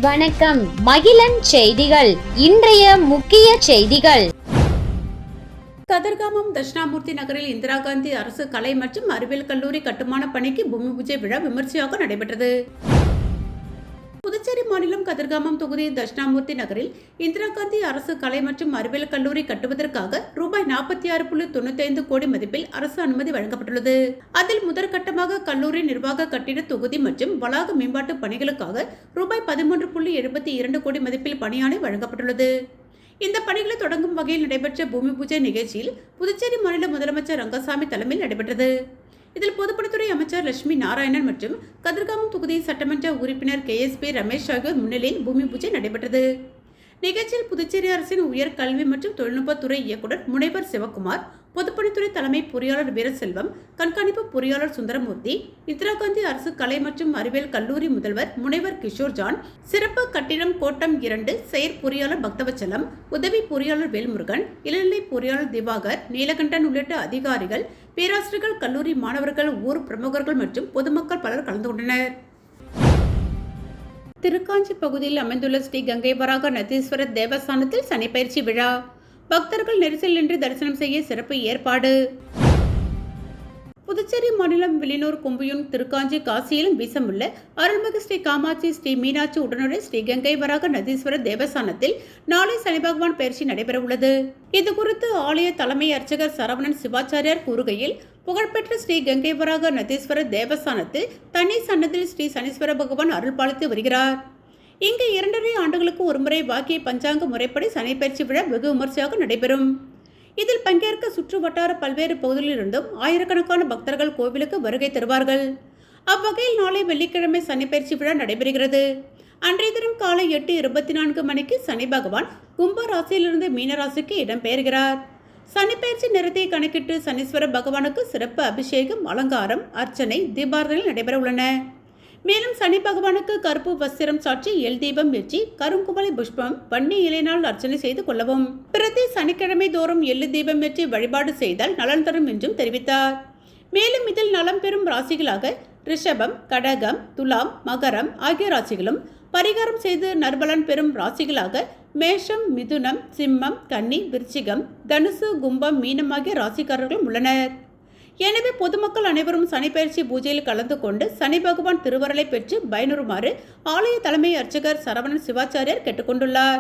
வணக்கம். மகிழன் செய்திகள். இன்றைய முக்கிய செய்திகள். கதிர்காமம் தட்சிணாமூர்த்தி நகரில் இந்திரா காந்தி அரசு கலை மற்றும் அறிவியல் கல்லூரி கட்டுமான பணிக்கு பூமி பூஜை விழா விமர்சையாக நடைபெற்றது. புதுச்சேரி மாநிலம் கதிர்காமம் தொகுதி தட்சிணாமூர்த்தி நகரில் இந்திரா காந்தி அரசு கலை மற்றும் அறிவியல் கல்லூரி கட்டுவதற்காக ரூபாய் 46.95 கோடி மதிப்பில் அரசு அனுமதி வழங்கப்பட்டுள்ளது. அதில் முதற்கட்டமாக கல்லூரி நிர்வாக கட்டிட தொகுதி மற்றும் வளாக மேம்பாட்டு பணிகளுக்காக ரூபாய் 13.72 கோடி மதிப்பில் பணியாணை வழங்கப்பட்டுள்ளது. இந்த பணிகளை தொடங்கும் வகையில் நடைபெற்ற பூமி பூஜை நிகழ்ச்சியில் புதுச்சேரி மாநில முதலமைச்சர் ரங்கசாமி தலைமையில் நடைபெற்றது. இதில் பொதுப்பணித்துறை அமைச்சர் லட்சுமி நாராயணன் மற்றும் கதிர்காமம் தொகுதி சட்டமன்ற உறுப்பினர் KSP ரமேஷ் ஆகியோர் முன்னிலையில் பூமி பூஜை நடைபெற்றது. நிகழ்ச்சியில் புதுச்சேரி அரசின் உயர் கல்வி மற்றும் தொழில்நுட்பத்துறை இயக்குநர் முனைவர் சிவக்குமார், பொதுப்பணித்துறை தலைமை பொறியாளர் வீரசெல்வம், கண்காணிப்பு பொறியாளர் சுந்தரமூர்த்தி, இந்திரா காந்தி அரசு கலை மற்றும் அறிவியல் கல்லூரி முதல்வர் முனைவர் கிஷோர் ஜான், சிறப்பு கட்டிடம் கோட்டம் 2 செயற்பொறியாளர் பக்தவச்சலம், உதவி பொறியாளர் வேல்முருகன், இளநிலை பொறியாளர் திவாகர், நீலகண்டன் உள்ளிட்ட அதிகாரிகள், பேராசிரியர்கள், கல்லூரி மாணவர்கள், ஊர் பிரமுகர்கள் மற்றும் பொதுமக்கள் பலர் கலந்து கொண்டனர். திருக்காஞ்சி பகுதியில் அமைந்துள்ள ஸ்ரீ கங்கை வராக நதீஸ்வரர் தேவஸ்தானத்தில் சனிப்பயிற்சி விழா. பக்தர்கள் நெரிசலின்றி தரிசனம் செய்ய சிறப்பு ஏற்பாடு. புதுச்சேரி மாநிலம் வில்லியனூர், கொம்பியூர், திருக்காஞ்சி, காசியிலும் வீசமுள்ள அருள்மிகு ஸ்ரீ காமாட்சி, ஸ்ரீ மீனாட்சி உடனுடைய ஸ்ரீ கங்கை வராக நதீஸ்வரர் தேவஸ்தானத்தில் நாளை சனி பகவான் பயிற்சி நடைபெற உள்ளது. இதுகுறித்து ஆலய தலைமை அர்ச்சகர் சரவணன் சிவாச்சாரியார் கூறுகையில், புகழ்பெற்ற ஸ்ரீ கங்கை வராக நதீஸ்வரர் தேவஸ்தானத்தில் தனி சன்னதியில் ஸ்ரீ சனீஸ்வர பகவான் அருள் பாலித்து வருகிறார். இங்கு 2.5 ஆண்டுகளுக்கு ஒருமுறை வாக்கிய பஞ்சாங்க முறைப்படி சனிப்பயிற்சி விழா வெகு விமர்சையாக நடைபெறும். இதில் பங்கேற்க சுற்று வட்டார பல்வேறு பகுதிகளிலிருந்தும் ஆயிரக்கணக்கான பக்தர்கள் கோவிலுக்கு வருகை தருவார்கள். அவ்வகையில் நாளை வெள்ளிக்கிழமை சனிப்பயிற்சி விழா நடைபெறுகிறது. அன்றைய தினம் காலை 8:24 மணிக்கு சனி பகவான் கும்ப ராசியிலிருந்து மீன ராசிக்கு இடம்பெயர்கிறார். சனிப்பயிற்சி நேரத்தை கணக்கிட்டு சனீஸ்வர பகவானுக்கு சிறப்பு அபிஷேகம், அலங்காரம், அர்ச்சனை, தீபாரதனைகள் நடைபெற உள்ளன. மேலும் சனி பகவானுக்கு கருப்பு வஸ்திரம் சாற்றி எல் தீபம் ஏற்றி கருங்குமலை புஷ்பம், வன்னி இலையினால் அர்ச்சனை செய்து கொள்ளவும். பிரதி சனிக்கிழமை தோறும் எள்ளு தீபம் ஏற்றி வழிபாடு செய்தால் நலன் தரும் என்றும் தெரிவித்தார். மேலும் இதில் நலம் பெறும் ராசிகளாக ரிஷபம், கடகம், துலாம், மகரம் ஆகிய ராசிகளும், பரிகாரம் செய்து நற்பலன் பெறும் ராசிகளாக மேஷம், மிதுனம், சிம்மம், கன்னி, விருச்சிகம், தனுசு, கும்பம், மீனம் ஆகிய ராசிக்காரர்களும் உள்ளனர். எனவே பொதுமக்கள் அனைவரும் சனிப்பயிற்சி பூஜையில் கலந்து கொண்டு சனி பகவான் திருவருளை பெற்று பயனுறுமாறு ஆலய தலைமை அர்ச்சகர் சரவணன் சிவாச்சாரியார் கேட்டுக்கொண்டுள்ளார்.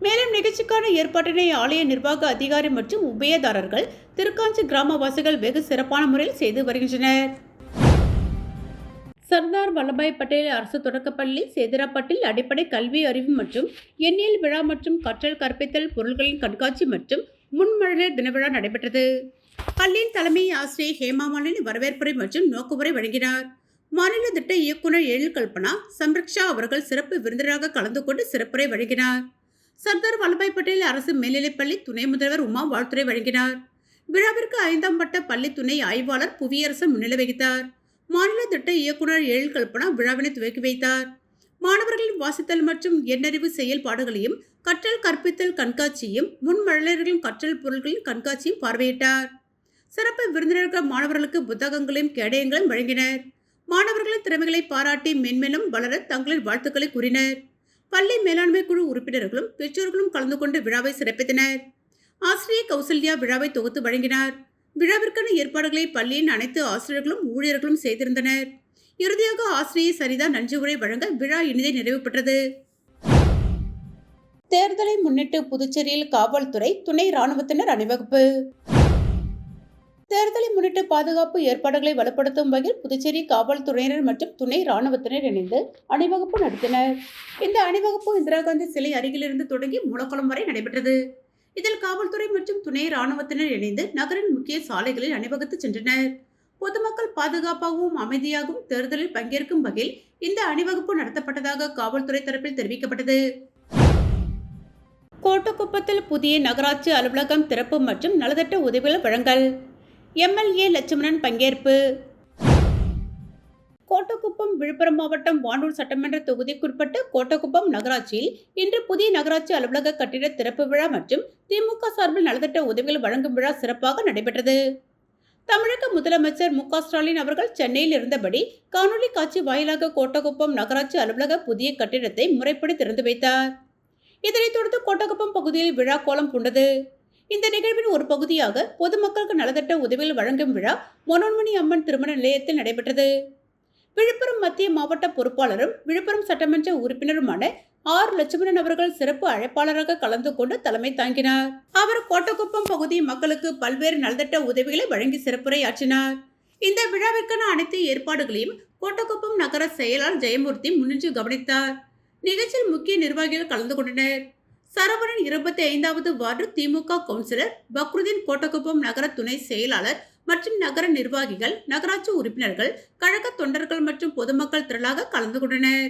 மேலும் நிகழ்ச்சிக்கான ஏற்பாட்டினை ஆலய நிர்வாக அதிகாரி மற்றும் உபயதாரர்கள், திருக்காஞ்சி கிராமவாசிகள் வெகு சிறப்பான முறையில் செய்து வருகின்றனர். சர்தார் வல்லபாய் பட்டேல் அரசு தொடக்கப்பள்ளி சேதராப்பட்டில் அடிப்படை கல்வி அறிவு மற்றும் எண்ணியல் விழா மற்றும் கற்றல் கற்பித்தல் பொருள்களின் கண்காட்சி மற்றும் முன்மழலையர் தின விழா நடைபெற்றது. பள்ளியின் தலைமை ஆசிரியர் ஹேமாமாலினி வரவேற்புரை மற்றும் நோக்குமுறை வழங்கினார். மாநில திட்ட இயக்குநர் எழில் கல்பனா சம்ரக்ஷா அவர்கள் சிறப்பு விருந்தினராக கலந்து கொண்டு சிறப்புரை வழங்கினார். சர்தார் வல்லபாய் பட்டேல் அரசு மேல்நிலைப்பள்ளி துணை முதல்வர் உமா வாழ்த்துரை வழங்கினார். விழாவிற்கு 5ஆம் வட்ட பள்ளி துணை ஆய்வாளர் புவியரசன் முன்னிலை வகித்தார். மாநில திட்ட இயக்குநர் எழில் கல்பனா விழாவினை துவக்கி வைத்தார். மாணவர்களின் வாசித்தல் மற்றும் எண்ணறிவு செயல்பாடுகளையும் கற்றல் கற்பித்தல் கண்காட்சியும் முன்மழலையர்களின் கற்றல் பொருட்களின் கண்காட்சியும் பார்வையிட்டார். சிறப்பு விருந்தினர்கள் மாணவர்களுக்கு புத்தகங்களையும் கேடயங்களையும் வழங்கினர். மாணவர்களின் திறமைகளை பாராட்டி மென்மேலும் வளர தங்களின் வாழ்த்துக்களை கூறினர். பள்ளி மேலாண்மை குழு உறுப்பினர்களும் பெற்றோர்களும் கலந்து கொண்டு விழாவை சிறப்பித்தனர். ஆசிரியர் கௌசல்யா விழாவை தொகுத்து வழங்கினார். விழாவிற்கான ஏற்பாடுகளை பள்ளியின் அனைத்து ஆசிரியர்களும் ஊழியர்களும் செய்திருந்தனர். இறுதியாக ஆசிரியர் சரிதா நன்றி உரை வழங்க விழா இனிதே நிறைவு பெற்றது. தேர்தலை முன்னிட்டு புதுச்சேரியில் காவல்துறை, துணை ராணுவத்தினர் அணிவகுப்பு. தேர்தலை முன்னிட்டு பாதுகாப்பு ஏற்பாடுகளை வலுப்படுத்தும் வகையில் புதுச்சேரி காவல்துறையினர் மற்றும் துணை ராணுவத்தினர் இணைந்து அணிவகுப்பு நடத்தினர். இந்த அணிவகுப்பு இந்திரா காந்தி சிலை அருகிலிருந்து தொடங்கி மூலக்குளம் வரை நடைபெற்றது. இதில் காவல்துறை மற்றும் துணை ராணுவத்தினர் இணைந்து நகரின் முக்கிய சாலைகளில் அணிவகுத்து சென்றனர். பொதுமக்கள் பாதுகாப்பாகவும் அமைதியாகவும் தேர்தலில் பங்கேற்கும் வகையில் இந்த அணிவகுப்பு நடத்தப்பட்டதாக காவல்துறை தரப்பில் தெரிவிக்கப்பட்டது. கோட்டக்குப்பத்தில் புதிய நகராட்சி அலுவலகம் திறப்பு மற்றும் நலத்திட்ட உதவிகள் வழங்கல். MLA லட்சுமணன் பங்கேற்பு. கோட்டக்குப்பம் விழுப்புரம் மாவட்டம் வானூர் சட்டமன்ற தொகுதிக்குட்பட்ட கோட்டக்குப்பம் நகராட்சியில் இன்று புதிய நகராட்சி அலுவலக கட்டிட திறப்பு விழா மற்றும் திமுக சார்பில் நலத்திட்ட உதவிகள் வழங்கும் விழா சிறப்பாக நடைபெற்றது. தமிழக முதலமைச்சர் மு.க.ஸ்டாலின் அவர்கள் சென்னையில் இருந்தபடி காணொலி காட்சி வாயிலாக கோட்டகுப்பம் நகராட்சி அலுவலக புதிய கட்டிடத்தை முறைப்படி திறந்து வைத்தார். இதனைத் தொடர்ந்து கோட்டகுப்பம் பகுதியில் விழா கோலம் பூண்டது. இந்த நிகழ்வின் ஒரு பகுதியாக பொதுமக்களுக்கு நலத்திட்ட உதவிகள் வழங்கும் விழா மனோன்மணி அம்மன் திருமண நிலையத்தில் நடைபெற்றது. விழுப்புரம் மத்திய மாவட்ட பொறுப்பாளரும் விழுப்புரம் சட்டமன்ற உறுப்பினருமான ஆர். லட்சுமணன் அவர்கள் சிறப்பு அழைப்பாளராக கலந்து கொண்டு தலைமை தாங்கினார். அவர் கோட்டகுப்பம் பகுதி மக்களுக்கு பல்வேறு நலத்திட்ட உதவிகளை வழங்கி சிறப்புரையாற்றினார். இந்த விழாவிற்கான அனைத்து ஏற்பாடுகளையும் கோட்டகுப்பம் நகர செயலாளர் ஜெயமூர்த்தி முன்னின்று கவனித்தார். நிகழ்ச்சியில் முக்கிய நிர்வாகிகள் கலந்து கொண்டனர். சரவணன் 25வது வார்டு திமுக கவுன்சிலர் பக்ருதீன், கோட்டகுப்பம் நகர துணை செயலாளர் மற்றும் நகர நிர்வாகிகள், நகராட்சி உறுப்பினர்கள், கழக தொண்டர்கள் மற்றும் பொதுமக்கள் திரளாக கலந்து கொண்டனர்.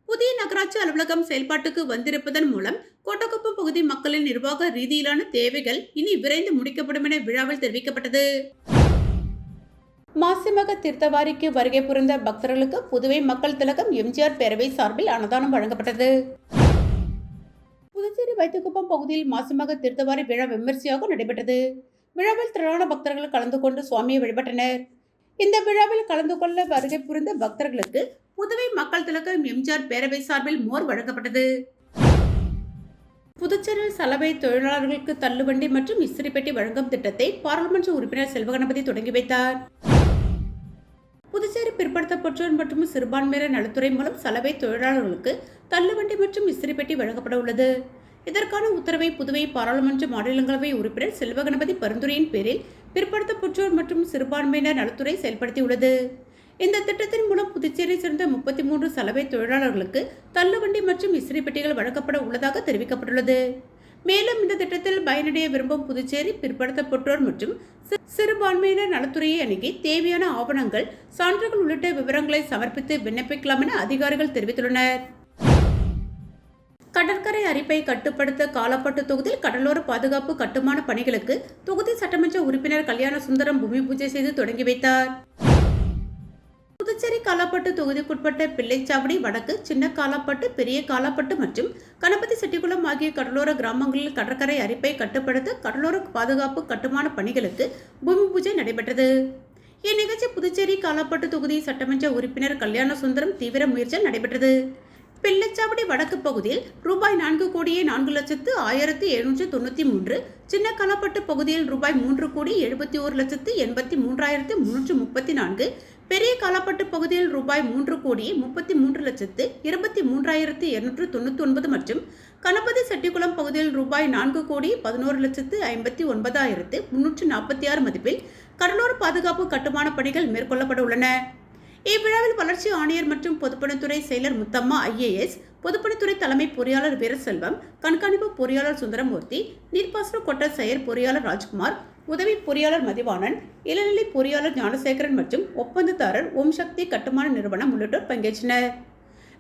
புதிய நகராட்சி அலுவலகம் செயல்பாட்டுக்கு வந்திருப்பதன் மூலம் கோட்டகுப்பம் பகுதி மக்களின் நிர்வாக ரீதியிலான தேவைகள் இனி விரைந்து முடிக்கப்படும் என விழாவில் தெரிவிக்கப்பட்டது. மாசிமக தீர்த்தவாரிக்கு வருகை புரிந்த பக்தர்களுக்கு புதுவை மக்கள் திலகம் எம்ஜிஆர் பேரவை சார்பில் அன்னதானம் வழங்கப்பட்டது. புதுச்சேரி வைத்துக்குப்பம் பகுதியில் மாசிமக தீர்த்தவாரி விழா விமர்சையாக நடைபெற்றது. விழாவில் திரளான பக்தர்கள் கலந்து கொண்டு சுவாமியை வழிபட்டனர். இந்த விழாவில் கலந்து கொள்ள வருகை புரிந்த பக்தர்களுக்கு புதுவை மக்கள் திலகம் எம்ஜிஆர் பேரவை சார்பில் மோர் வழங்கப்பட்டது. புதுச்சேரியில் சலவை தொழிலாளர்களுக்கு தள்ளுவண்டி மற்றும் இஸ்திரி பெட்டி வழங்கும் திட்டத்தை பாராளுமன்ற உறுப்பினர் செல்வகணபதி தொடங்கி வைத்தார். புதுச்சேரி பிற்படுத்தப்பட்டோர் மற்றும் சிறுபான்மையினர் நலத்துறை மூலம் சலவை தொழிலாளர்களுக்கு தள்ளுவண்டி மற்றும் இஸ்திரி பெட்டி வழங்கப்பட உள்ளது. இதற்கான உத்தரவை புதுவை பாராளுமன்ற மாநிலங்களவை உறுப்பினர் செல்வகணபதி பரிந்துரையின் பேரில் பிற்படுத்தப்பட்டோர் மற்றும் சிறுபான்மையினர் நலத்துறை செயல்படுத்தியுள்ளது. இந்த திட்டத்தின் மூலம் புதுச்சேரியை சேர்ந்த 33 சலவை தொழிலாளர்களுக்கு தள்ளுவண்டி மற்றும் இஸ்திரி பெட்டிகள் வழங்கப்பட உள்ளதாக தெரிவிக்கப்பட்டுள்ளது. மேலும் இந்த திட்டத்தில் பயனடைய விரும்பும் புதுச்சேரி பிற்படுத்தப்பட்டோர் மற்றும் சிறுபான்மையினர் நலத்துறையை அணுகி தேவையான ஆவணங்கள், சான்றுகள் உள்ளிட்ட விவரங்களை சமர்ப்பித்து விண்ணப்பிக்கலாம் என அதிகாரிகள் தெரிவித்துள்ளனர். கடற்கரை அரிப்பை கட்டுப்படுத்த காலாப்பட்டு தொகுதியில் கடலோர பாதுகாப்பு கட்டுமான பணிகளுக்கு தொகுதி சட்டமன்ற உறுப்பினர் கல்யாண சுந்தரம் பூமி பூஜை செய்து தொடங்கி வைத்தார். புதுச்சேரி காலாப்பட்டு தொகுதிக்குட்பட்ட பிள்ளைச்சாவடி வடக்கு, சின்ன காலாப்பட்டு, பெரிய காலாப்பட்டு மற்றும் கணபதி செட்டிக்குளம் ஆகிய கடலோர கிராமங்களில் கடற்கரை அரிப்பை கட்டுப்படுத்த கடலோர பாதுகாப்பு கட்டுமான பணிகளுக்கு பூமி பூஜை நடைபெற்றது. இந்நிகழ்ச்சி புதுச்சேரி காலாப்பட்டு தொகுதி சட்டமன்ற உறுப்பினர் கல்யாண சுந்தரம் தீவிர முயற்சியில் நடைபெற்றது. பிள்ளைச்சாவடி வடக்கு பகுதியில் ரூபாய் 4,04,1793, சின்ன காலாப்பட்டு பகுதியில் ரூபாய் 3,71,83,334, பெரிய காலாப்பட்டு பகுதியில் ரூபாய் 3,33,23,299 மற்றும் கணபதி செட்டிக்குளம் பகுதியில் ரூபாய் 4,11,59,346 மதிப்பில் கடலோர பாதுகாப்பு கட்டுமான பணிகள் மேற்கொள்ளப்பட உள்ளன. இவ்விழாவில் வளர்ச்சி ஆணையர் மற்றும் பொதுப்பணித்துறை செயலர் முத்தம்மா IAS, பொதுப்பணித்துறை தலைமை பொறியாளர் வீரசெல்வம், கண்காணிப்பு பொறியாளர் சுந்தரமூர்த்தி, நீர்ப்பாசன கோட்ட செயற் பொறியாளர் ராஜ்குமார், உதவி பொறியாளர் மதிவாணன், இளநிலை பொறியாளர் ஞானசேகரன் மற்றும் ஒப்பந்ததாரர் ஓம் சக்தி கட்டுமான நிறுவனம் உள்ளிட்டோர் பங்கேற்றனர்.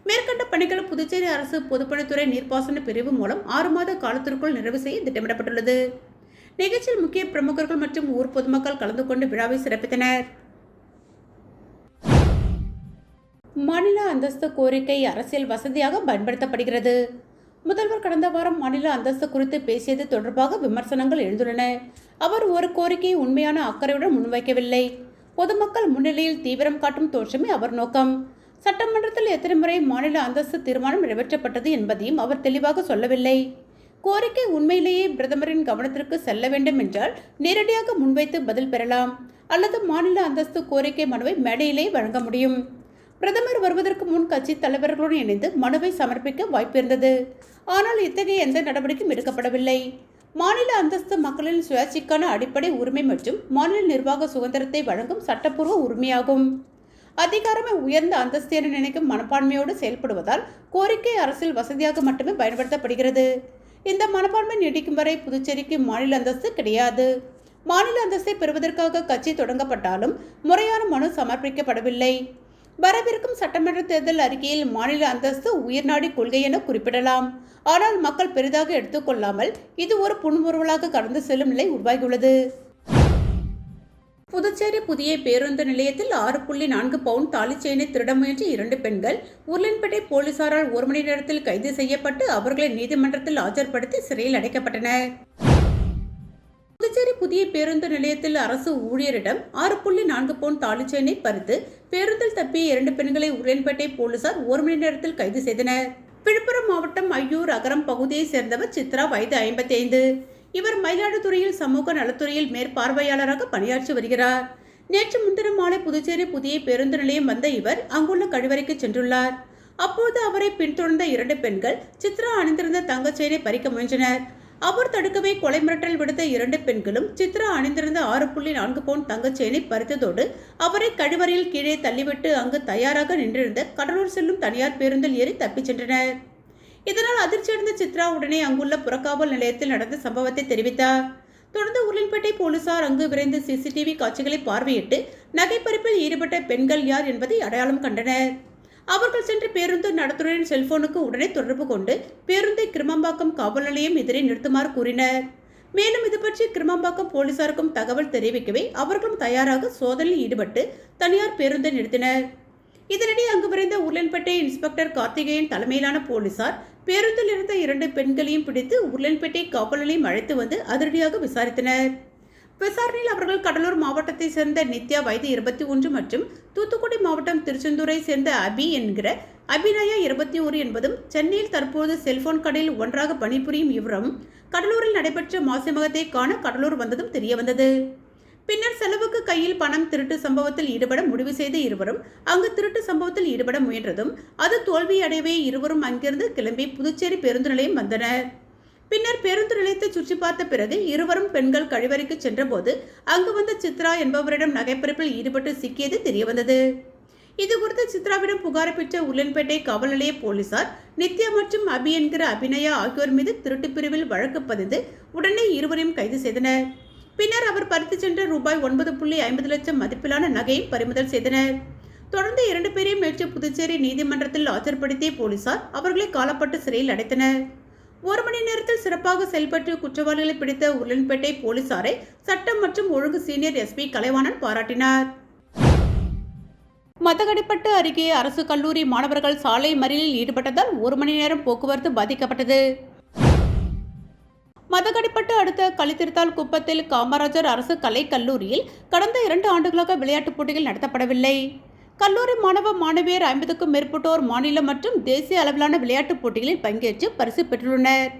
மேற்கண்ட பணிகள் புதுச்சேரி அரசு பொதுப்பணித்துறை நீர்ப்பாசன பிரிவு மூலம் 6 மாத காலத்திற்குள் நிறைவு செய்ய திட்டமிடப்பட்டுள்ளது. நிகழ்ச்சியில் முக்கிய பிரமுகர்கள் மற்றும் ஊர் பொதுமக்கள் கலந்து கொண்டு விழாவை சிறப்பித்தனர். மாநில அந்தஸ்து கோரிக்கை அரசியல் வசதியாக பயன்படுத்தப்படுகிறது. முதல்வர் கடந்த வாரம் மாநில அந்தஸ்து குறித்து பேசியது தொடர்பாக விமர்சனங்கள் எழுந்துள்ளன. அவர் ஒரு கோரிக்கையை உண்மையான அக்கறையுடன் முன்வைக்கவில்லை. பொதுமக்கள் முன்னிலையில் தீவிரம் காட்டும் தோற்றமே அவர் நோக்கம். சட்டமன்றத்தில் எத்தனை முறை மாநில அந்தஸ்து தீர்மானம் நிறைவேற்றப்பட்டது என்பதையும் அவர் தெளிவாக சொல்லவில்லை. கோரிக்கை உண்மையிலேயே பிரதமரின் கவனத்திற்கு செல்ல வேண்டும் என்றால் நேரடியாக முன்வைத்து பதில் பெறலாம், அல்லது மாநில அந்தஸ்து கோரிக்கை மனுவை மேடையிலேயே வழங்க முடியும். பிரதமர் வருவதற்கு முன் கட்சி தலைவர்களுடன் இணைந்து மனுவை சமர்ப்பிக்க வாய்ப்பிருந்தது. ஆனால் இத்தகைய எந்த நடவடிக்கையும் எடுக்கப்படவில்லை. மாநில அந்தஸ்து மக்களின் சுயாட்சிக்கான அடிப்படை உரிமை மற்றும் மாநில நிர்வாக சுதந்திரத்தை வழங்கும் சட்டப்பூர்வ உரிமையாகும். அதிகாரமே உயர்ந்த அந்தஸ்து என நினைக்கும் மனப்பான்மையோடு செயல்படுவதால் கோரிக்கை அரசியல் வசதியாக மட்டுமே பயன்படுத்தப்படுகிறது. இந்த மனப்பான்மை நீடிக்கும் வரை புதுச்சேரிக்கு மாநில அந்தஸ்து கிடையாது. மாநில அந்தஸ்தை பெறுவதற்காக கட்சி தொடங்கப்பட்டாலும் முறையான மனு சமர்ப்பிக்கப்படவில்லை. வரவிருக்கும் சட்டமன்ற தேர்தல் அறிக்கையில் மாநில அந்தஸ்து உயர்நாடி கொள்கை என குறிப்பிடலாம். ஆனால் மக்கள் பெரிதாக எடுத்துக்கொள்ளாமல் இது ஒரு புன்முறுவலாக கடந்து செல்லும் நிலை உருவாகியுள்ளது. புதுச்சேரி புதிய பேருந்து நிலையத்தில் 6.4 பவுண்ட் தாலி செயினை திருட முயன்ற 2 பெண்கள் உருளையன்பேட்டை போலீசாரால் 1 மணி நேரத்தில் கைது செய்யப்பட்டு அவர்களை நீதிமன்றத்தில் ஆஜர்படுத்தி சிறையில் அடைக்கப்பட்டனர். புதுச்சேரி புதிய பேருந்து நிலையத்தில் அரசு ஊழியரிடம் 6.4 பவுன் தாலி செயினை பறித்து பேருந்தில் தப்பிய 2 பெண்களை உருளையன்பேட்டை போலீசார் 1 மணி நேரத்தில் கைது செய்தனர். விழுப்புரம் மாவட்டம் ஐயூர் அகரம் பகுதியைச் சேர்ந்தவர் சித்ரா, வயது 55. இவர் மயிலாடுதுறையில் சமூக நலத்துறையில் மேற்பார்வையாளராக பணியாற்றி வருகிறார். நேற்று முன்தினம் மாலை புதுச்சேரி புதிய பேருந்து நிலையம் வந்த இவர் அங்குள்ள கழிவறைக்கு சென்றுள்ளார். அப்போது அவரை பின்தொடர்ந்த 2 பெண்கள் சித்ரா அணிந்திருந்த தங்க செயினை பறிக்க முயன்றனர். அவர் தடுக்கவே கொலை மிரட்டல் விடுத்த 2 பெண்களும் சித்ரா அணிந்திருந்த 6.4 பவுன் தங்க செயினை பறித்ததோடு அவரை கழிவறையில் கீழே தள்ளிவிட்டு அங்கு தயாராக நின்றிருந்த கடலூர் செல்லும் தனியார் பேருந்தில் ஏறி தப்பிச் சென்றனர். இதனால் அதிர்ச்சியடைந்த சித்ரா உடனே அங்குள்ள புறக்காவல் நிலையத்தில் நடந்த சம்பவத்தை தெரிவித்தார். தொடர்ந்து உருளையன்பேட்டை போலீசார் அங்கு விரைந்து சிசிடிவி காட்சிகளை பார்வையிட்டு நகைப்பறிப்பில் ஈடுபட்ட பெண்கள் யார் என்பதை அடையாளம் கண்டனர். அவர்கள் சென்று பேருந்து நடத்துனரின் செல்போனுக்கு உடனே தொடர்பு கொண்டு பேருந்தை கிருமம்பாக்கம் காவல் நிலையம் எதிரே நிறுத்துமாறு கூறினர். மேலும் இது பற்றி கிருமம்பாக்கம் போலீசாருக்கும் தகவல் தெரிவிக்கவே அவர்களும் தயாராக சோதனையில் ஈடுபட்டு தனியார் பேருந்தை நிறுத்தினர். இதனிடையே அங்கு விரைந்த உருளையன்பேட்டை இன்ஸ்பெக்டர் கார்த்திகேயன் தலைமையிலான போலீசார் பேருந்தில் இருந்த 2 பெண்களையும் பிடித்து உருளையன்பேட்டை காவல் நிலையம் அழைத்து வந்து அதிரடியாக விசாரித்தனர். விசாரணையில் அவர்கள் கடலூர் மாவட்டத்தை சேர்ந்த நித்யா, வயது 21 மற்றும் தூத்துக்குடி மாவட்டம் திருச்செந்தூரை சேர்ந்த அபி என்கிற அபிநயா 21 என்பதும் சென்னையில் தற்போது செல்போன் கடையில் ஒன்றாக பணிபுரியும் இவரும் கடலூரில் நடைபெற்ற மாசிமகத்தை காண கடலூர் வந்ததும் தெரியவந்தது. பின்னர் செலவுக்கு கையில் பணம் திருட்டு சம்பவத்தில் ஈடுபட முடிவு செய்த இருவரும் அங்கு திருட்டு சம்பவத்தில் ஈடுபட முயன்றதும் அது தோல்வியடையவே இருவரும் அங்கிருந்து கிளம்பி புதுச்சேரி பேருந்து நிலையம் வந்தனர். பின்னர் பேருந்து நிலையத்தை சுற்றி பார்த்த பிறகு இருவரும் பெண்கள் கழிவறைக்கு சென்றபோது அங்கு வந்த சித்ரா என்பவரிடம் நகைப்பறிப்பில் ஈடுபட்டு சிக்கியது தெரியவந்தது. இதுகுறித்து சித்ராவிடம் புகார் பெற்ற உருளையன்பேட்டை காவல் நிலைய போலீசார் நித்யா மற்றும் அபி என்கிற அபிநயா ஆகியோர் மீது திருட்டு பிரிவில் வழக்கு பதிந்து உடனே இருவரையும் கைது செய்தனர். பின்னர் அவர் பறித்து சென்ற ரூபாய் 9.50 லட்சம் மதிப்பிலான நகையை பறிமுதல் செய்தனர். தொடர்ந்து 2 பேரையும் நேற்று புதுச்சேரி நீதிமன்றத்தில் ஆஜர்படுத்திய போலீசார் அவர்களை காலப்பட்டு சிறையில் அடைத்தனர். 1 மணி நேரத்தில் சிறப்பாக செயல்பட்டு குற்றவாளிகளை பிடித்த உருளையன்பேட்டை போலீசாரை சட்டம் மற்றும் ஒழுங்கு சீனியர் எஸ்பி கலைவாணன் பாராட்டினார். மதகடிப்பட்டு அருகே அரசு கல்லூரி மாணவர்கள் சாலை மறியலில் ஈடுபட்டதால் 1 மணி நேரம் போக்குவரத்து பாதிக்கப்பட்டது. மதகடிப்பட்டு அடுத்த களித்திருத்தால் குப்பத்தில் காமராஜர் அரசு கலை கல்லூரியில் கடந்த 2 ஆண்டுகளாக விளையாட்டுப் போட்டிகள் நடத்தப்படவில்லை. கல்லூரி மாணவ மாணவியர் 50க்கும் மேற்பட்டோர் மாநில மற்றும் தேசிய அளவிலான விளையாட்டுப் போட்டிகளில் பங்கேற்று பரிசு பெற்றுள்ளனர்.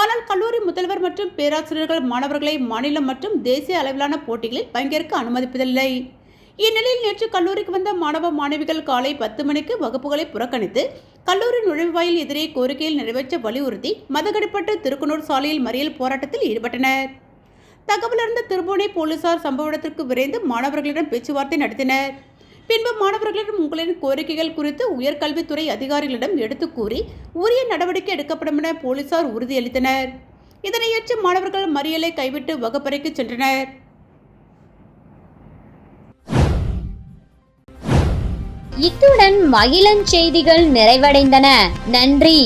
ஆனால் கல்லூரி முதல்வர் மற்றும் பேராசிரியர்கள் மாணவர்களை மாநில மற்றும் தேசிய அளவிலான போட்டிகளில் பங்கேற்க அனுமதிப்பதில்லை. இந்நிலையில் நேற்று கல்லூரிக்கு வந்த மாணவ மாணவிகள் காலை 10 மணிக்கு வகுப்புகளை புறக்கணித்து கல்லூரி நுழைவாயில் எதிரே கோரிக்கையில் நிறைவேற்ற வலியுறுத்தி மதகடிப்பட்டு திருக்குனூர் சாலையில் மறியல் போராட்டத்தில் ஈடுபட்டனர். தகவலறிந்த திருபுவனை போலீசார் சம்பவ இடத்திற்கு விரைந்து மாணவர்களிடம் பேச்சுவார்த்தை நடத்தினர். பின்பு மாணவர்களிடம் உங்களின் கோரிக்கைகள் குறித்து உயர்கல்வித்துறை அதிகாரிகளிடம் எடுத்து கூறி உரிய நடவடிக்கை எடுக்கப்படும் என போலீசார் உறுதியளித்தனர். இதனையேற்று மாணவர்கள் மறியலை கைவிட்டு வகுப்பறைக்கு சென்றனர். இத்துடன் மகிழன் செய்திகள் நிறைவடைந்தன. நன்றி.